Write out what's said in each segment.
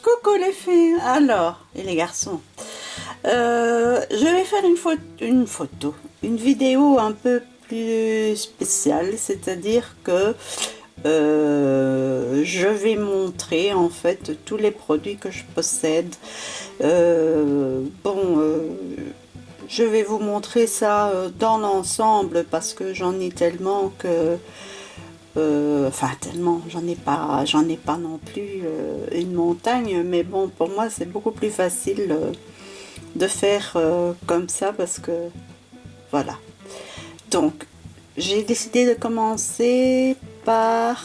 Coucou les filles, alors, et les garçons. Je vais faire une vidéo un peu plus spéciale, c'est-à-dire que je vais montrer en fait tous les produits que je possède. Je vais vous montrer ça dans l'ensemble parce que j'en ai tellement que enfin tellement, j'en ai pas non plus une montagne, mais bon, pour moi c'est beaucoup plus facile de faire comme ça parce que voilà. Donc, j'ai décidé de commencer par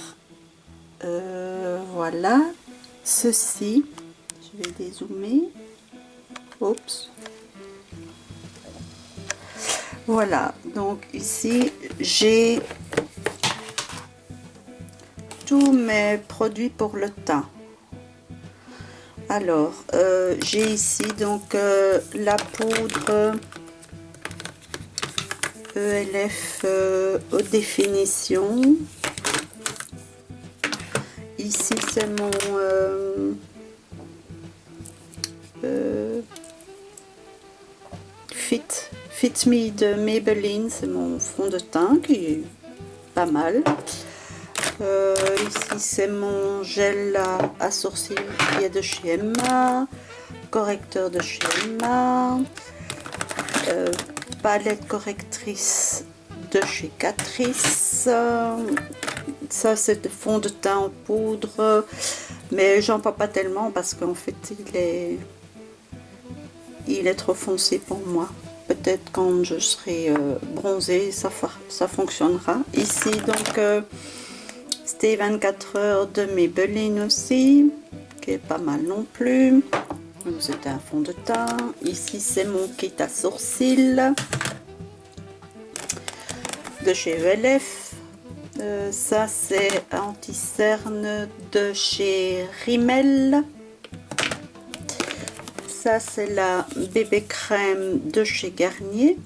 voilà, ceci. Je vais dézoomer. Oups. Voilà, donc ici j'ai tous mes produits pour le teint. Alors, j'ai ici donc la poudre ELF haute définition. Ici, c'est mon Fit Me de Maybelline. C'est mon fond de teint qui est pas mal. Ici c'est mon gel à sourcils qui est de chez Emma, correcteur de chez Emma, palette correctrice de chez Catrice. Ça c'est le fond de teint en poudre, mais j'en parle pas tellement parce qu'en fait il est trop foncé pour moi. Peut-être quand je serai bronzée ça fonctionnera. Ici donc c'était 24 heures de Maybelline aussi, qui est pas mal non plus. C'est un fond de teint. Ici, c'est mon kit à sourcils de chez ELF. Ça, c'est anti-cerne de chez Rimmel. Ça, c'est la bébé crème de chez Garnier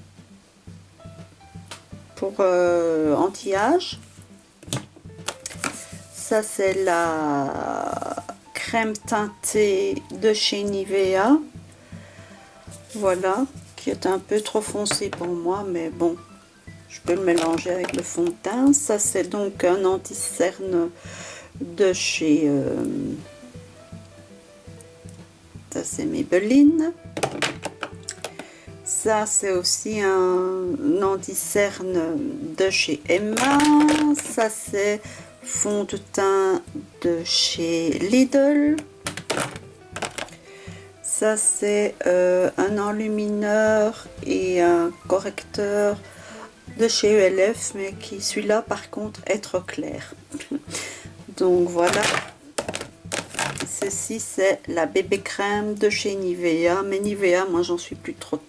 pour anti-âge. Ça c'est la crème teintée de chez Nivea, voilà, qui est un peu trop foncé pour moi, mais bon, je peux le mélanger avec le fond de teint. Ça c'est donc un anti-cerne de chez ça c'est Maybelline. Ça c'est aussi un anti-cerne de chez Emma. Ça c'est fond de teint de chez Lidl. Ça c'est un enlumineur et un correcteur de chez ELF, mais qui celui-là par contre est trop clair. Donc voilà, ceci c'est la bébé crème de chez Nivea, mais Nivea moi j'en suis plus trop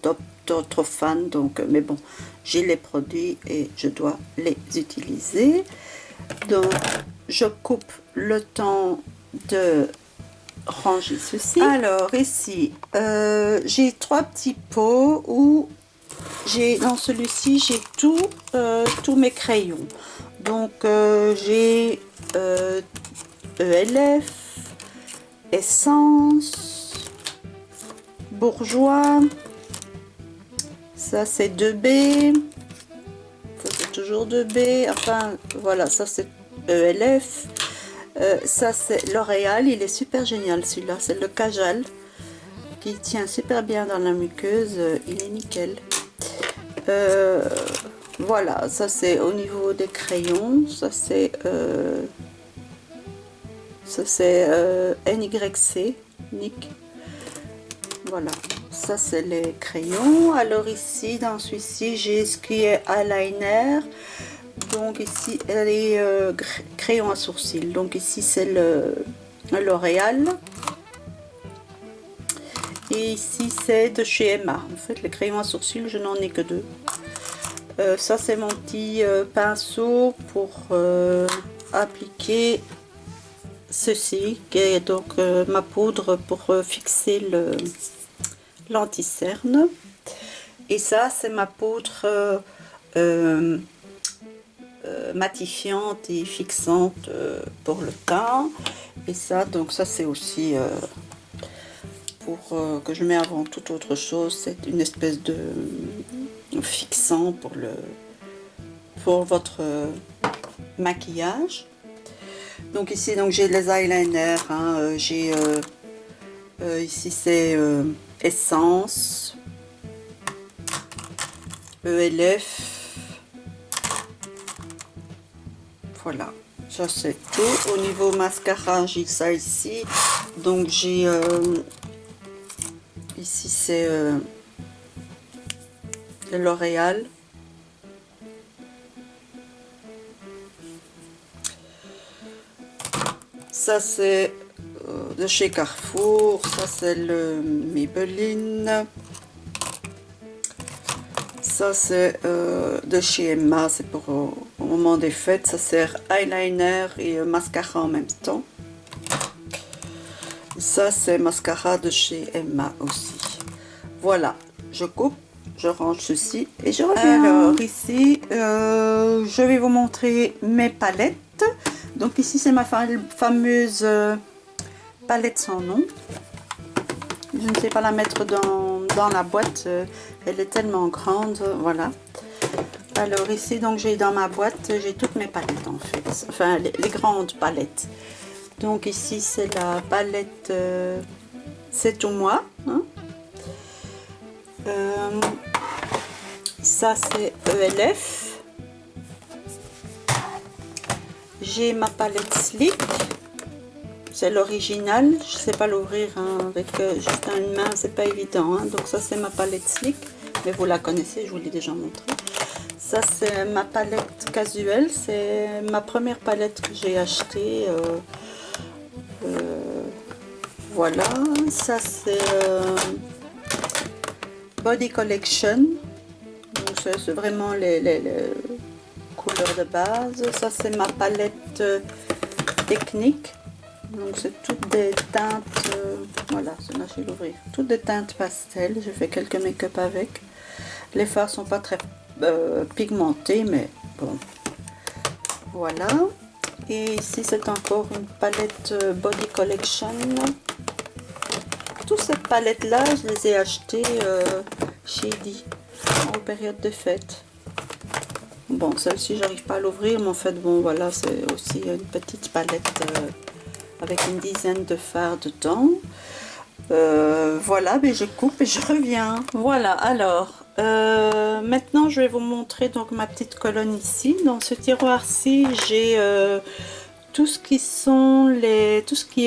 trop fan, donc mais bon, j'ai les produits et je dois les utiliser. Donc je coupe le temps de ranger ceci. Alors ici j'ai 3 petits pots où j'ai, dans celui-ci j'ai tous mes crayons. Donc j'ai ELF, Essence, Bourjois, ça c'est 2B, ça c'est toujours 2B, enfin voilà, ça c'est ELF, ça c'est L'Oréal, il est super génial celui-là, c'est le Kajal qui tient super bien dans la muqueuse, il est nickel. Voilà, ça c'est au niveau des crayons, ça c'est NYC, Nick. Voilà, ça c'est les crayons. Alors ici, dans celui-ci, j'ai ce qui est eyeliner. Donc ici, les crayons à sourcils. Donc ici, c'est le L'Oréal. Et ici, c'est de chez Emma. En fait, les crayons à sourcils, je n'en ai que 2. Ça, c'est mon petit pinceau pour appliquer ceci, qui est donc ma poudre pour fixer l'anti-cerne. Et ça c'est ma poudre matifiante et fixante pour le teint. Et ça, donc ça c'est aussi pour que je mets avant toute autre chose. C'est une espèce de fixant pour votre maquillage. Donc ici, donc j'ai les eyeliners. Hein, j'ai ici c'est Essence, ELF. Voilà, ça c'est tout. Au niveau mascara, j'ai ça ici. Donc j'ai ici c'est de L'Oréal. Ça c'est de chez Carrefour. Ça c'est le Maybelline. Ça c'est de chez Emma. C'est pour au moment des fêtes. Ça sert eyeliner et mascara en même temps. Ça c'est mascara de chez Emma aussi. Voilà, je coupe, je range ceci et je reviens. Alors ici, je vais vous montrer mes palettes. Donc ici c'est ma fameuse palette sans nom. Je ne sais pas la mettre dans la boîte, elle est tellement grande, voilà. Alors ici donc j'ai dans ma boîte, j'ai toutes mes palettes en fait, enfin les grandes palettes. Donc ici c'est la palette C'est tout moi. Hein. Ça c'est ELF. J'ai ma palette Slick. C'est l'original. Je sais pas l'ouvrir hein, avec juste une main, c'est pas évident. Hein. Donc ça c'est ma palette Slick. Mais vous la connaissez, je vous l'ai déjà montré. Ça c'est ma palette casuelle. C'est ma première palette que j'ai achetée. Voilà. Ça c'est Body Collection. Donc c'est vraiment les couleurs de base. Ça c'est ma palette technique. Donc c'est toutes des teintes, voilà, celle-là je vais l'ouvrir. Toutes des teintes pastel. Je fais quelques make-up avec. Les fards sont pas très pigmentés, mais bon. Voilà. Et ici c'est encore une palette Body Collection. Toutes ces palettes là, je les ai achetées chez Di en période de fête. Bon, celle-ci j'arrive pas à l'ouvrir, mais en fait bon voilà, c'est aussi une petite palette avec une dizaine de fards dedans. Voilà, mais je coupe et je reviens. Voilà, alors maintenant je vais vous montrer donc ma petite colonne ici. Dans ce tiroir-ci, j'ai tout ce qui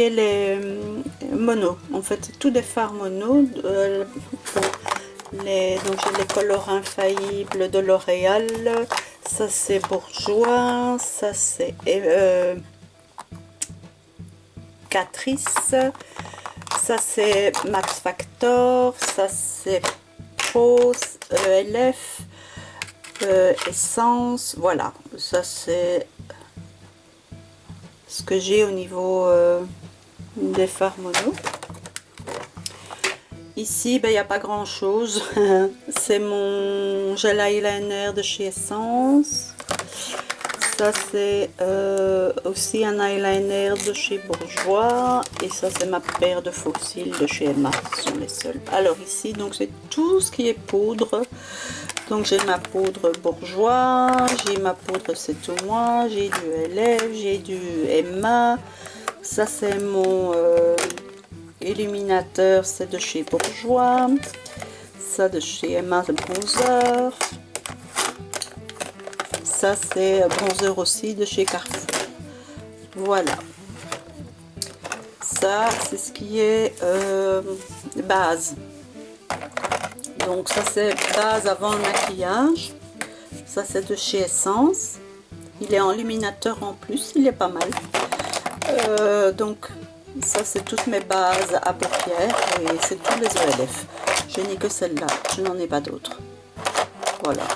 est les monos. En fait, tous des fards monos. Donc j'ai les colores infaillibles de L'Oréal. Ça c'est Bourjois. Ça c'est Catrice. Ça c'est Max Factor. Ça c'est Pose, ELF, Essence. Voilà, ça c'est ce que j'ai au niveau des fards mono. Ici, ben, il n'y a pas grand chose. C'est mon gel eyeliner de chez Essence. Ça, c'est aussi un eyeliner de chez Bourjois. Et ça, c'est ma paire de faux cils de chez Emma. Ce sont les seuls. Alors ici, donc c'est tout ce qui est poudre. Donc j'ai ma poudre Bourjois. J'ai ma poudre C'est tout moi. J'ai du ELF. J'ai du Emma. Ça, c'est mon... illuminateur, c'est de chez Bourjois. Ça de chez Emma, le bronzer. Ça c'est bronzer aussi de chez Carrefour. Voilà. Ça c'est ce qui est base. Donc ça c'est base avant le maquillage. Ça c'est de chez Essence. Il est en illuminateur en plus, il est pas mal. Donc ça c'est toutes mes bases à paupières et c'est tous les ELF. Je n'ai que celle-là, je n'en ai pas d'autres. Voilà.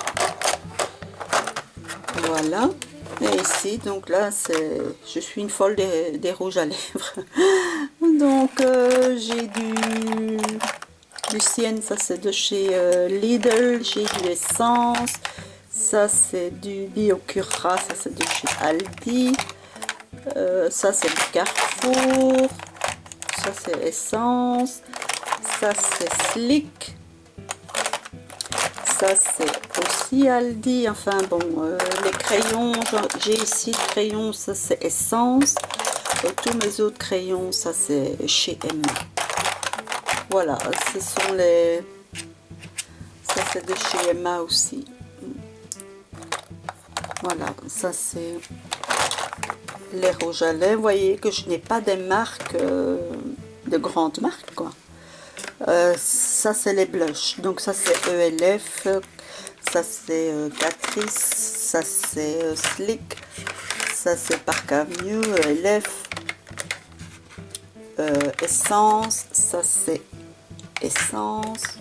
Voilà. Et ici, donc là, je suis une folle des rouges à lèvres. Donc j'ai du Sienne, ça c'est de chez Lidl. J'ai du Essence. Ça c'est du Biocura, ça c'est de chez Aldi. Ça c'est du Carrefour, ça c'est Essence, ça c'est Slick, ça c'est aussi Aldi. Enfin bon, les crayons, j'ai ici le crayon, ça c'est Essence. Tous mes autres crayons, ça c'est chez Emma. Voilà, ce sont les... Ça c'est de chez Emma aussi. Voilà, ça c'est les rouges à lèvres. Vous voyez que je n'ai pas des marques, de grandes marques, quoi. Ça c'est les blushs. Donc ça c'est ELF, ça c'est Catrice, ça c'est Slick, ça c'est Park Avenue, ELF, Essence, ça c'est Essence,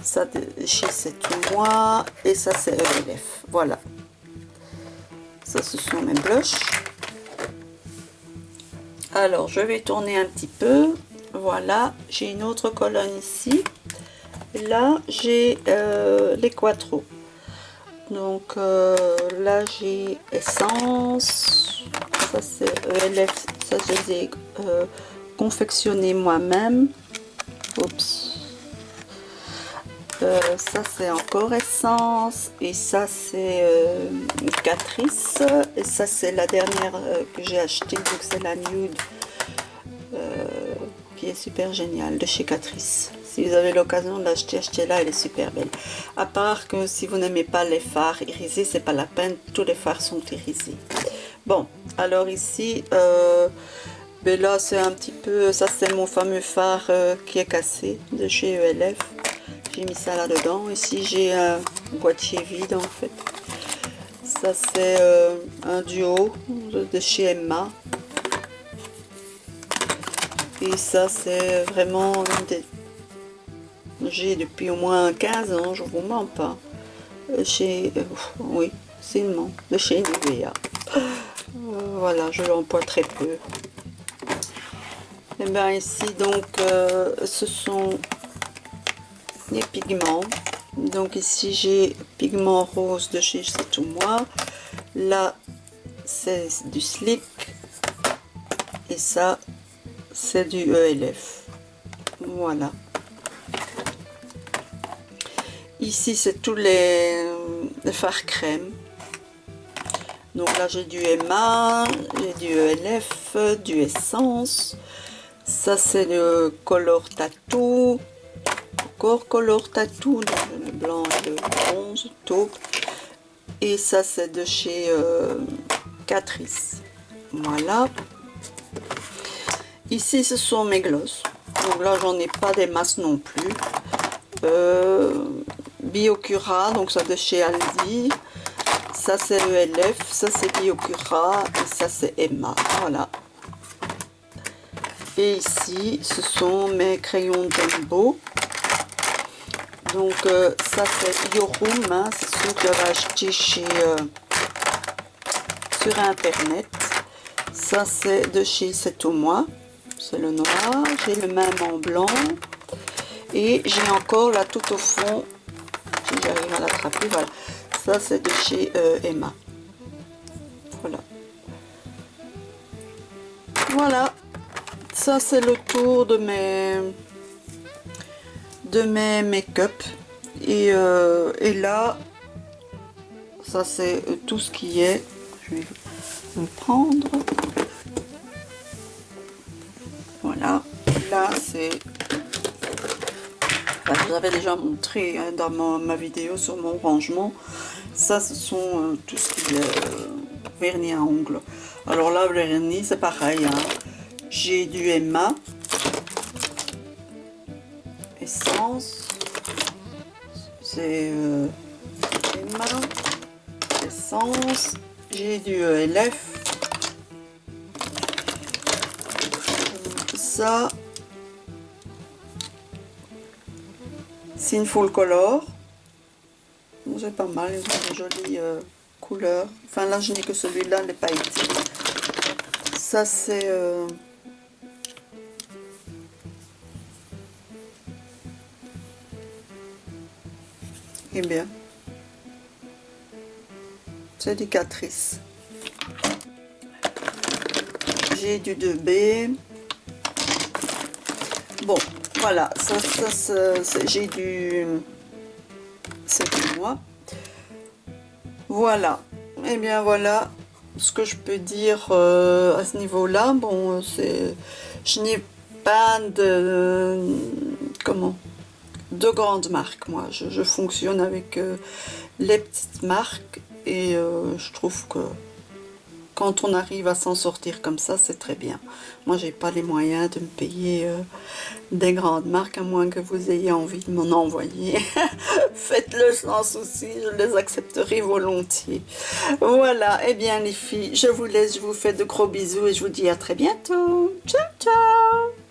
ça de chez C'est Tout Moi, et ça c'est ELF. Voilà, ça ce sont mes blushs. Alors je vais tourner un petit peu. Voilà, j'ai une autre colonne ici. Là j'ai les Quattro. Donc là j'ai Essence, ça c'est ELF, ça je les ai confectionné moi-même. Oups. Ça c'est encore Essence, et ça c'est Catrice, et ça c'est la dernière que j'ai achetée, donc c'est la Nude, qui est super géniale, de chez Catrice. Si vous avez l'occasion de l'acheter, achetez-la, elle est super belle. À part que si vous n'aimez pas les fards irisés, c'est pas la peine, tous les fards sont irisés. Bon, alors ici, ben là c'est un petit peu, ça c'est mon fameux fard qui est cassé de chez ELF. J'ai mis ça là-dedans. Ici, j'ai un boîtier vide, en fait. Ça, c'est un duo de chez Emma. Et ça, c'est vraiment une des... J'ai depuis au moins 15 ans, je vous mens pas. Chez... oui, c'est une montre de chez Nivea. Voilà, je l'emploie très peu. Et bien ici, donc, ce sont... les pigments. Donc ici j'ai pigment rose de chez C'est Tout Moi, là c'est du Slick, et ça c'est du ELF. Voilà, ici c'est tous les fards crème. Donc là j'ai du Emma, j'ai du ELF, du Essence, ça c'est le Color Tattoo, Color Tattoo, le blanc et le bronze, taupe. Et ça c'est de chez Catrice. Voilà. Ici ce sont mes glosses. Donc là j'en ai pas des masses non plus. Biocura, donc ça de chez Aldi. Ça c'est ELF, ça c'est Biocura, et ça c'est Emma. Voilà. Et ici ce sont mes crayons Jumbo. Donc ça c'est Iorum, hein, c'est ceux que j'avais acheté chez, sur internet. Ça c'est de chez C'est Tout Moi, c'est le noir. J'ai le même en blanc. Et j'ai encore la tout au fond, si j'arrive à l'attraper, voilà. Ça c'est de chez Emma. Voilà. Voilà. Ça c'est le tour de mes make-up. Et là, ça c'est tout ce qui est. Je vais le prendre. Voilà. Là c'est... je vous avais déjà montré hein, dans ma vidéo sur mon rangement. Ça ce sont tout ce qui est vernis à ongles. Alors là, le vernis c'est pareil. Hein. J'ai du Emma. Essence. C'est Emma. Essence. J'ai du ELF. Ça, c'est une full color. C'est pas mal, une jolie couleur. Enfin là, je n'ai que celui-là, les pailletés. Ça, c'est... eh bien, c'est du Catrice. j'ai du 2B. Bon, voilà, j'ai du... C'est pour moi. Voilà, et bien voilà ce que je peux dire à ce niveau-là. Bon, je n'ai pas de... Comment? De grandes marques, moi. Je fonctionne avec les petites marques et je trouve que quand on arrive à s'en sortir comme ça, c'est très bien. Moi, j'ai pas les moyens de me payer des grandes marques, à moins que vous ayez envie de m'en envoyer. Faites-le sans souci, je les accepterai volontiers. Voilà, et bien les filles, je vous laisse, je vous fais de gros bisous et je vous dis à très bientôt. Ciao, ciao!